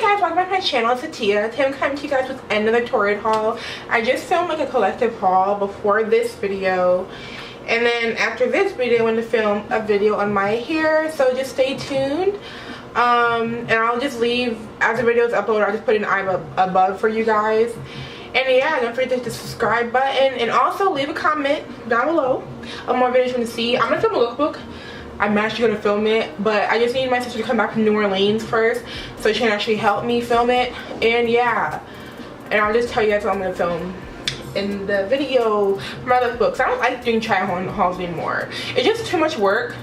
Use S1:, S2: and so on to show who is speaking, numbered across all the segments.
S1: guys, welcome back to my channel. It's Atia. Today I'm coming to you guys with another Torrid haul. I just filmed like a collective haul before this video, and then after this video I'm going to film a video on my hair, so just stay tuned. And I'll just leave, as the video is uploaded, I'll just put an iMovie above for you guys. And yeah, don't forget to hit the subscribe button, and also leave a comment down below of more videos you want to see. I'm going to film a lookbook. I'm actually going to film it, but I just need my sister to come back from New Orleans first so she can actually help me film it. And yeah, and I'll just tell you guys what I'm going to film in the video for my lookbooks. I don't like doing try on hauls anymore. It's just too much work,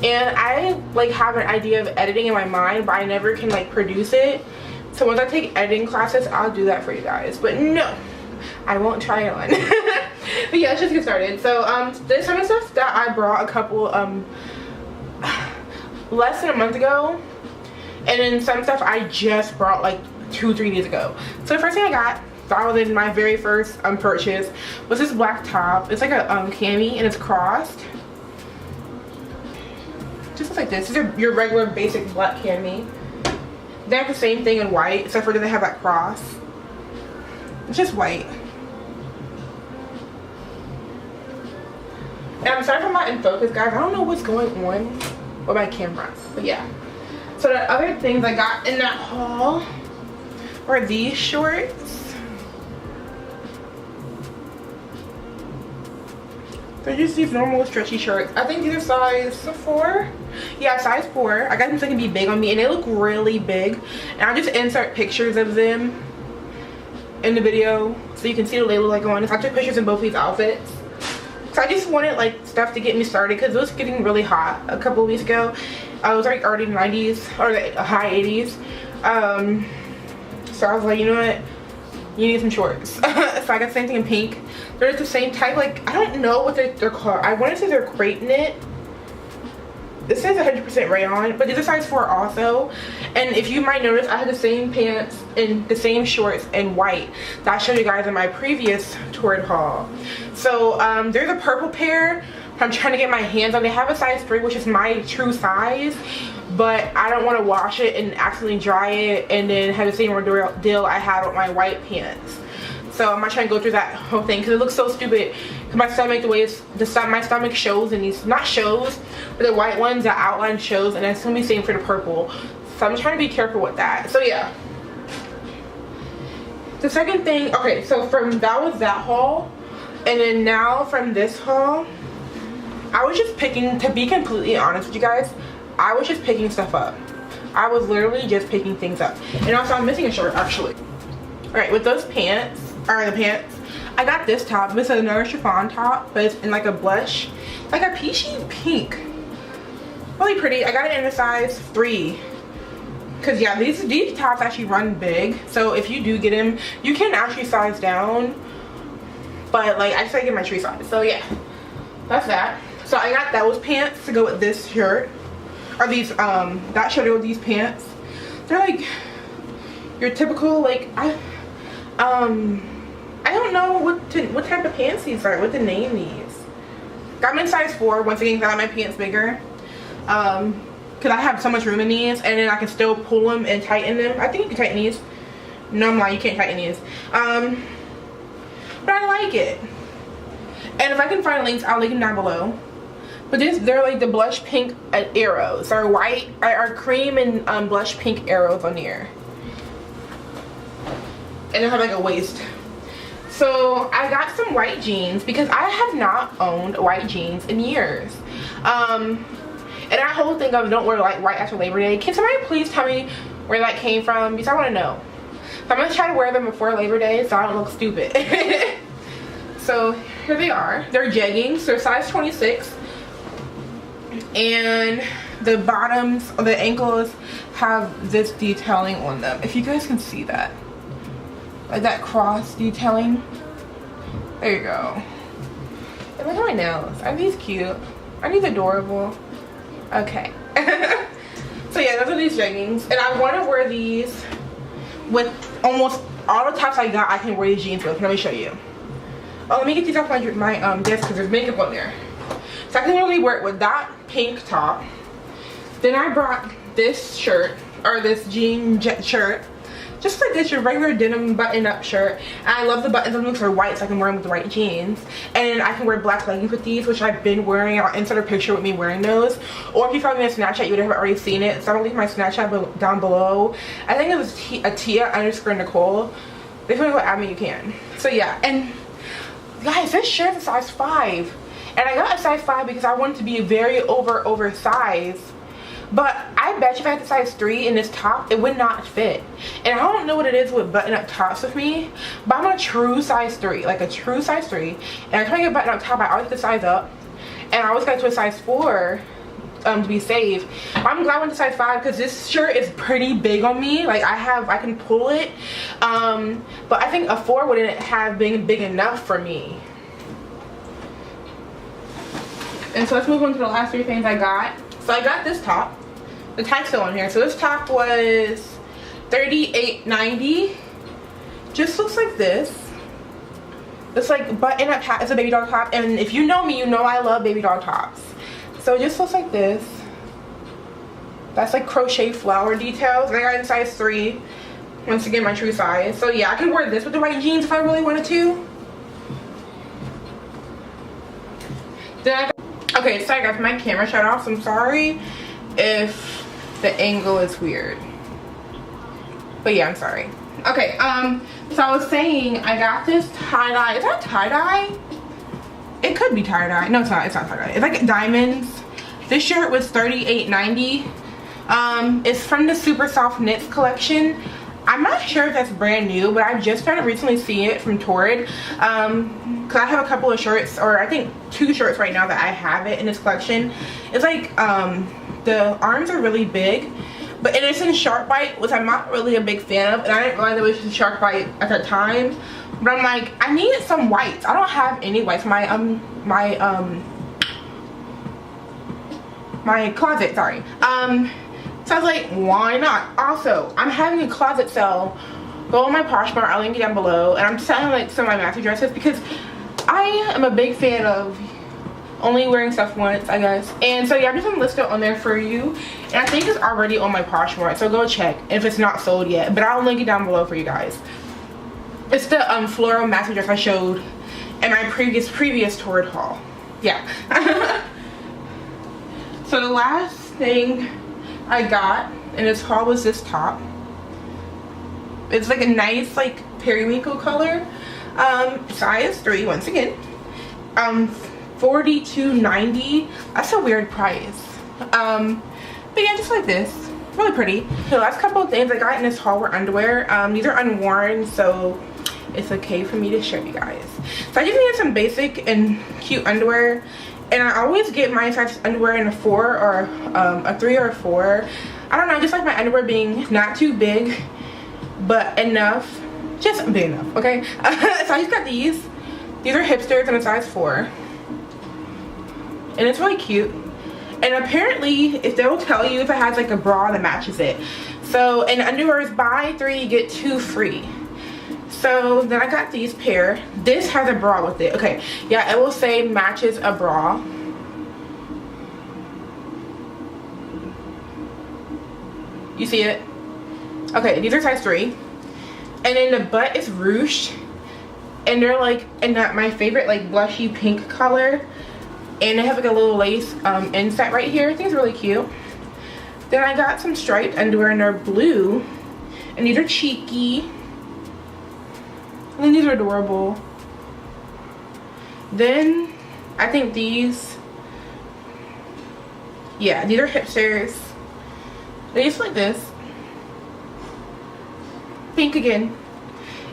S1: and I like have an idea of editing in my mind, but I never can like produce it. So once I take editing classes, I'll do that for you guys. But no, I won't try on. But yeah, let's just get started. So there's some stuff that I brought a couple less than a month ago, and then some stuff I just brought like 2-3 days ago. So the first thing I got, that was in my very first purchase, was this black top. It's like a cami, and it's crossed. Just looks like this. This is your regular basic black cami. They have the same thing in white, except for they have that cross. It's just white. And I'm sorry if I'm not in focus, guys. I don't know what's going on with my camera, but yeah. So the other things I got in that haul were these shorts. They're just these normal stretchy shorts. I think these are size 4. Yeah, size 4. I got them so they can be big on me, and they look really big. And I'll just insert pictures of them in the video so you can see what they look like on. I took pictures in both these outfits. So I just wanted like stuff to get me started because it was getting really hot a couple of weeks ago. It was like already 90s or the high 80s. So I was like, you know what? You need some shorts. So I got the same thing in pink. They're the same type, like I don't know what they're called. I want to say they're crepe knit. This says 100% rayon, but these are size 4 also. And if you might notice, I had the same pants and the same shorts in white that I showed you guys in my previous Torrid haul. So there's a purple pair I'm trying to get my hands on. They have a size 3, which is my true size, but I don't want to wash it and accidentally dry it and then have the same deal I had with my white pants. So I'm not trying to go through that whole thing because it looks so stupid. Cause my stomach, the way it's my stomach shows in these, not shows, but the white ones, the outline shows, and it's gonna be the same for the purple. So I'm trying to be careful with that. So yeah. The second thing, okay, so that was that haul, and then now from this haul, I was just picking, to be completely honest with you guys, I was just picking stuff up. I was literally just picking things up. And also I'm missing a shirt actually. Alright, with those pants, I got this top. It's another chiffon top, but it's in like a blush, like a peachy pink. Really pretty. I got it in a size 3. Cause yeah, these tops actually run big. So if you do get them, you can actually size down. But like I just like to get my tree size. So yeah, that's that. So I got those pants to go with this shirt, or these that shirt with these pants. They're like your typical like I don't know what type of pants these are, what to name these. Got them in size 4, once again, got my pants bigger. Because I have so much room in these, and then I can still pull them and tighten them. I think you can tighten these. No, I'm lying, you can't tighten these. But I like it. And if I can find links, I'll link them down below. But they're like the blush pink arrows. They're white, are cream and blush pink arrows on here. And they have like a waist. So I got some white jeans because I have not owned white jeans in years. And that whole thing of don't wear like white after Labor Day, can somebody please tell me where that came from? Because I want to know. So I'm going to try to wear them before Labor Day so I don't look stupid. So here they are. They're jeggings. They're size 26. And the bottoms, the ankles have this detailing on them. If you guys can see that. Like that cross detailing. There you go. And look at my nails. Are these cute? Are these adorable? Okay. So yeah, those are these jeggings. And I want to wear these with almost all the tops I got. I can wear these jeans with. Let me show you. Oh, let me get these off my desk because there's makeup on there. So I can really wear it with that pink top. Then I brought this shirt, or this jean shirt. just like this, your regular denim button-up shirt. And I love the buttons on these are white, so I can wear them with the white jeans. And I can wear black leggings with these, which I've been wearing. I'll insert a picture with me wearing those. Or if you follow me on Snapchat, you would have already seen it. So I'm gonna leave my Snapchat down below. I think it was Atiyahnicole. If you want to go at me, you can. So yeah, and guys, this shirt is a size 5. And I got a size 5 because I wanted to be very oversized. But I bet you if I had the size 3 in this top, it would not fit. And I don't know what it is with button-up tops with me, but I'm a true size 3, like a true size 3. And every time I get a button-up top, I always get the size up. And I always got to a size 4 to be safe. I'm glad I went to size 5 because this shirt is pretty big on me. Like I can pull it. But I think a 4 wouldn't have been big enough for me. And so let's move on to the last 3 things I got. So I got this top. The tag's still on here. So this top was $38.90. Just looks like this. It's like button-up hat. It's a baby doll top. And if you know me, you know I love baby doll tops. So it just looks like this. That's like crochet flower details. And I got it in size 3. Once again, my true size. So yeah, I can wear this with the white jeans if I really wanted to. Then okay, sorry guys, my camera shut off, so I'm sorry if the angle is weird. But yeah, I'm sorry. Okay, so I was saying I got this tie-dye. Is that tie-dye? It could be tie-dye. No, it's not tie-dye. It's like diamonds. This shirt was $38.90. It's from the Super Soft Knits collection. I'm not sure if that's brand new, but I just started recently seeing it from Torrid. Because I have a couple of shirts, or I think 2 shirts right now that I have it in this collection. It's like, the arms are really big, but it is in Shark Bite, which I'm not really a big fan of. And I didn't realize it was in Shark Bite at the time. But I'm like, I needed some whites. I don't have any whites. My closet, sorry. So I was like, why not? Also, I'm having a closet sale. Go on my Poshmark, I'll link it down below. And I'm selling like some of my maxi dresses because I am a big fan of only wearing stuff once, I guess. And so yeah, I'm just gonna list it on there for you. And I think it's already on my Poshmark, so go check if it's not sold yet. But I'll link it down below for you guys. It's the floral maxi dress I showed in my previous Torrid haul. Yeah. So the last thing I got in this haul was this top. It's like a nice like periwinkle color. Size 3 once again. $42.90. That's a weird price. But yeah, just like this. Really pretty. The last couple of things I got in this haul were underwear. These are unworn, so it's okay for me to show you guys. So I just needed some basic and cute underwear. And I always get my size underwear in a 4 or a 3 or a 4. I don't know, just like my underwear being not too big, but enough. Just big enough, okay? So I just got these. These are hipsters in a size 4. And it's really cute. And apparently, if they'll tell you if it has like a bra that matches it. So, and underwear is buy 3, get 2 free. So then I got these pair. This has a bra with it. Okay, yeah, it will say matches a bra. You see it? Okay, these are size 3. And then the butt is ruched. And they're like in that my favorite like blushy pink color. And they have like a little lace inset right here. I think it's really cute. Then I got some striped underwear and they're blue. And these are cheeky. And then these are adorable. Then I think these, yeah, these are hipsters. They just like this. Pink again.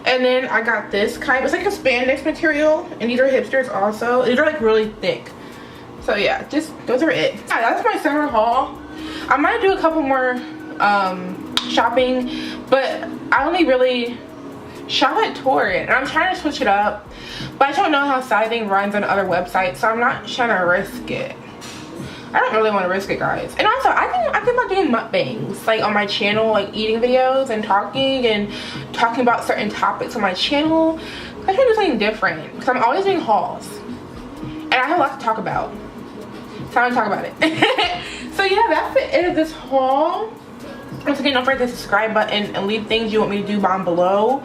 S1: And then I got this kind. It's like a spandex material. And these are hipsters also. These are like really thick. So yeah, just those are it. Yeah, that's my summer haul. I might do a couple more shopping, but I only really shop at Torrid, and I'm trying to switch it up, but I don't know how sizing runs on other websites, so I'm not trying to risk it. I don't really want to risk it, guys. And also, I think about doing mukbangs, like on my channel, like eating videos and talking about certain topics on my channel. I should do something different because I'm always doing hauls, and I have a lot to talk about. So I'm gonna talk about it. So yeah, that's the end of this haul. Once again, don't forget the subscribe button and leave things you want me to do down below.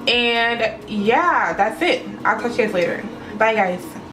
S1: And yeah, that's it. I'll talk to you guys later. Bye guys.